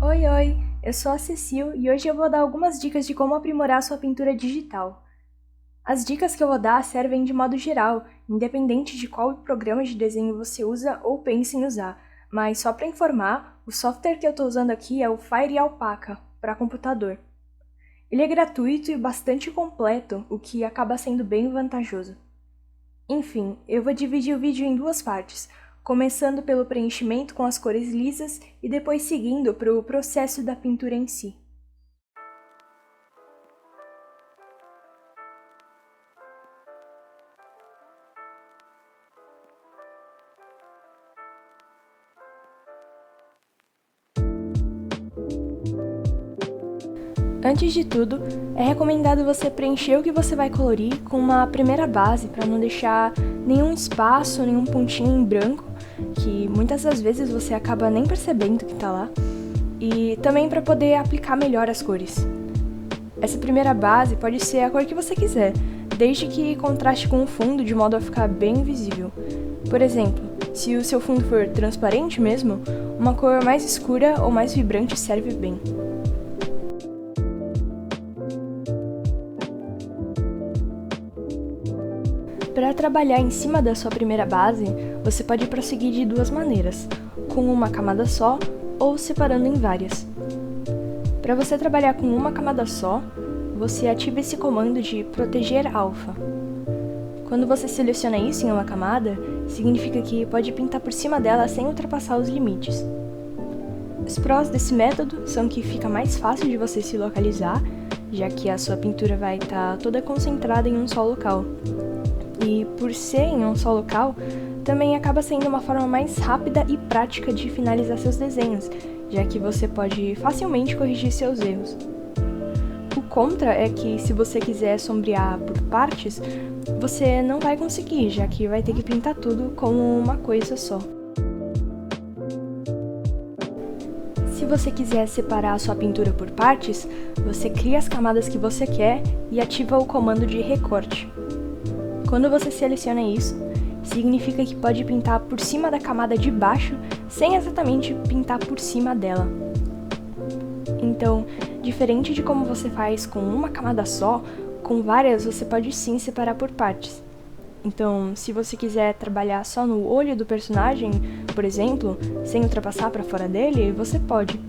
Oi, oi! Eu sou a Cecil e hoje eu vou dar algumas dicas de como aprimorar sua pintura digital. As dicas que eu vou dar servem de modo geral, independente de qual programa de desenho você usa ou pensa em usar, mas só para informar, o software que eu estou usando aqui é o Fire Alpaca, para computador. Ele é gratuito e bastante completo, o que acaba sendo bem vantajoso. Enfim, eu vou dividir o vídeo em duas partes, começando pelo preenchimento com as cores lisas e depois seguindo para o processo da pintura em si. Antes de tudo, é recomendado você preencher o que você vai colorir com uma primeira base para não deixar nenhum espaço, nenhum pontinho em branco, que muitas das vezes você acaba nem percebendo que está lá, e também para poder aplicar melhor as cores. Essa primeira base pode ser a cor que você quiser, desde que contraste com o fundo de modo a ficar bem visível. Por exemplo, se o seu fundo for transparente mesmo, uma cor mais escura ou mais vibrante serve bem. Para trabalhar em cima da sua primeira base, você pode prosseguir de duas maneiras, com uma camada só ou separando em várias. Para você trabalhar com uma camada só, você ativa esse comando de proteger alfa. Quando você seleciona isso em uma camada, significa que pode pintar por cima dela sem ultrapassar os limites. Os prós desse método são que fica mais fácil de você se localizar, já que a sua pintura vai estar toda concentrada em um só local. E por ser em um só local, também acaba sendo uma forma mais rápida e prática de finalizar seus desenhos, já que você pode facilmente corrigir seus erros. O contra é que se você quiser sombrear por partes, você não vai conseguir, já que vai ter que pintar tudo como uma coisa só. Se você quiser separar a sua pintura por partes, você cria as camadas que você quer e ativa o comando de recorte. Quando você seleciona isso, significa que pode pintar por cima da camada de baixo sem exatamente pintar por cima dela. Então, diferente de como você faz com uma camada só, com várias você pode sim separar por partes. Então, se você quiser trabalhar só no olho do personagem, por exemplo, sem ultrapassar para fora dele, você pode.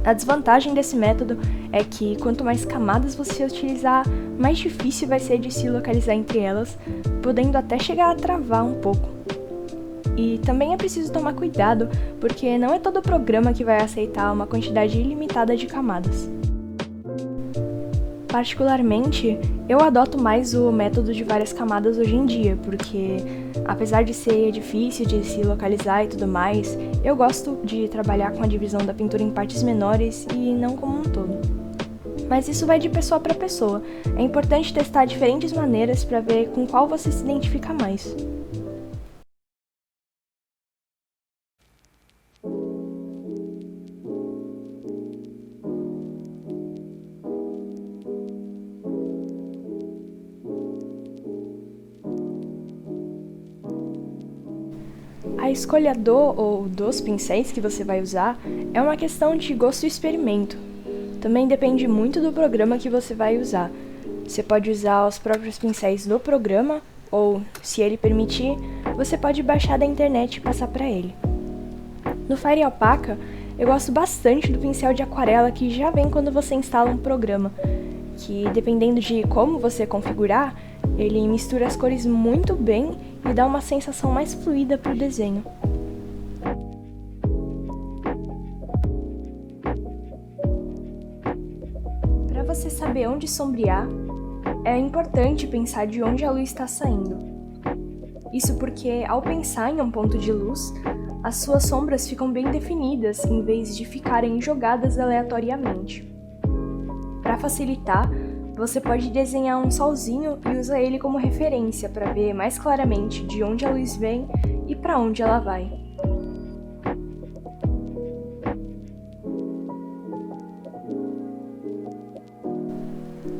A desvantagem desse método é que quanto mais camadas você utilizar, mais difícil vai ser de se localizar entre elas, podendo até chegar a travar um pouco. E também é preciso tomar cuidado, porque não é todo programa que vai aceitar uma quantidade ilimitada de camadas. Particularmente, eu adoto mais o método de várias camadas hoje em dia, porque apesar de ser difícil de se localizar e tudo mais, eu gosto de trabalhar com a divisão da pintura em partes menores e não como um todo. Mas isso vai de pessoa para pessoa, é importante testar diferentes maneiras para ver com qual você se identifica mais. A escolha do ou dos pincéis que você vai usar é uma questão de gosto e experimento. Também depende muito do programa que você vai usar. Você pode usar os próprios pincéis do programa ou, se ele permitir, você pode baixar da internet e passar para ele. No Fire Alpaca, eu gosto bastante do pincel de aquarela que já vem quando você instala um programa, que dependendo de como você configurar, ele mistura as cores muito bem e dá uma sensação mais fluida para o desenho. Para você saber onde sombrear, é importante pensar de onde a luz está saindo. Isso porque, ao pensar em um ponto de luz, as suas sombras ficam bem definidas em vez de ficarem jogadas aleatoriamente. Para facilitar, você pode desenhar um solzinho e usa ele como referência para ver mais claramente de onde a luz vem e para onde ela vai.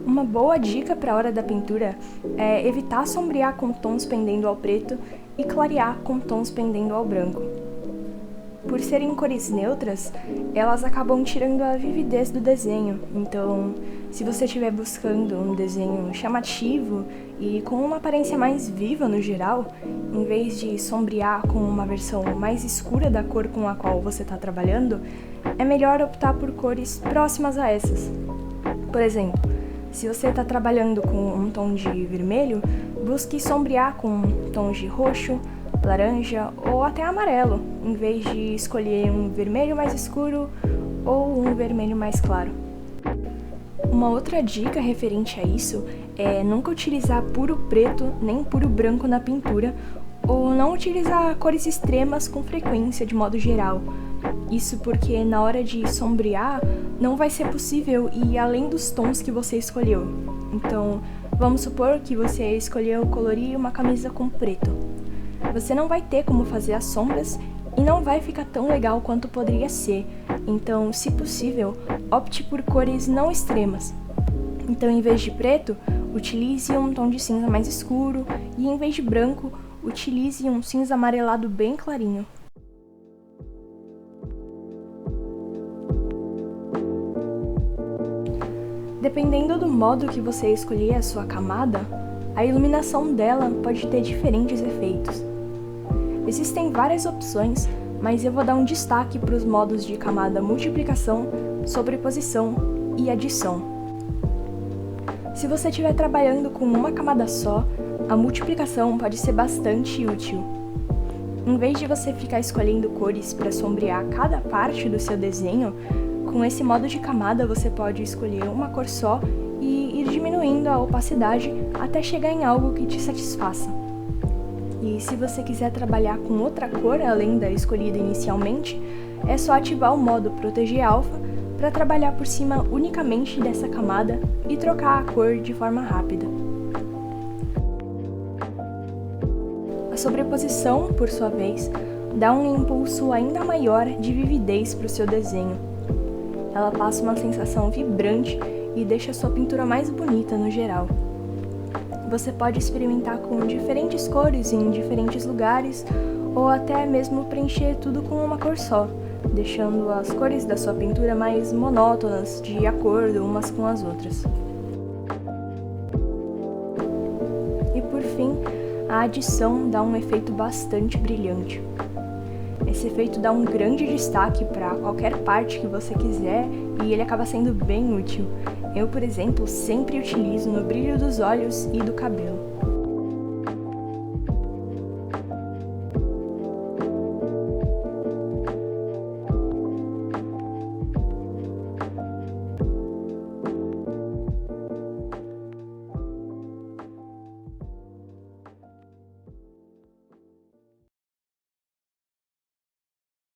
Uma boa dica para a hora da pintura é evitar sombrear com tons pendendo ao preto e clarear com tons pendendo ao branco. Por serem cores neutras, elas acabam tirando a vividez do desenho. Então, se você estiver buscando um desenho chamativo e com uma aparência mais viva no geral, em vez de sombrear com uma versão mais escura da cor com a qual você está trabalhando, é melhor optar por cores próximas a essas. Por exemplo, se você está trabalhando com um tom de vermelho, busque sombrear com tons de roxo, laranja ou até amarelo, em vez de escolher um vermelho mais escuro ou um vermelho mais claro. Uma outra dica referente a isso é nunca utilizar puro preto nem puro branco na pintura, ou não utilizar cores extremas com frequência de modo geral. Isso porque na hora de sombrear não vai ser possível ir além dos tons que você escolheu. Então, vamos supor que você escolheu colorir uma camisa com preto. Você não vai ter como fazer as sombras e não vai ficar tão legal quanto poderia ser. Então, se possível, opte por cores não extremas. Então, em vez de preto, utilize um tom de cinza mais escuro e em vez de branco, utilize um cinza amarelado bem clarinho. Dependendo do modo que você escolher a sua camada, a iluminação dela pode ter diferentes efeitos. Existem várias opções, mas eu vou dar um destaque para os modos de camada multiplicação, sobreposição e adição. Se você estiver trabalhando com uma camada só, a multiplicação pode ser bastante útil. Em vez de você ficar escolhendo cores para sombrear cada parte do seu desenho, com esse modo de camada você pode escolher uma cor só e ir diminuindo a opacidade até chegar em algo que te satisfaça. E se você quiser trabalhar com outra cor além da escolhida inicialmente, é só ativar o modo Proteger Alpha para trabalhar por cima unicamente dessa camada e trocar a cor de forma rápida. A sobreposição, por sua vez, dá um impulso ainda maior de vividez para o seu desenho. Ela passa uma sensação vibrante e deixa a sua pintura mais bonita no geral. Você pode experimentar com diferentes cores em diferentes lugares ou até mesmo preencher tudo com uma cor só, deixando as cores da sua pintura mais monótonas, de acordo umas com as outras. E por fim, a adição dá um efeito bastante brilhante. Esse efeito dá um grande destaque para qualquer parte que você quiser e ele acaba sendo bem útil. Eu, por exemplo, sempre utilizo no brilho dos olhos e do cabelo.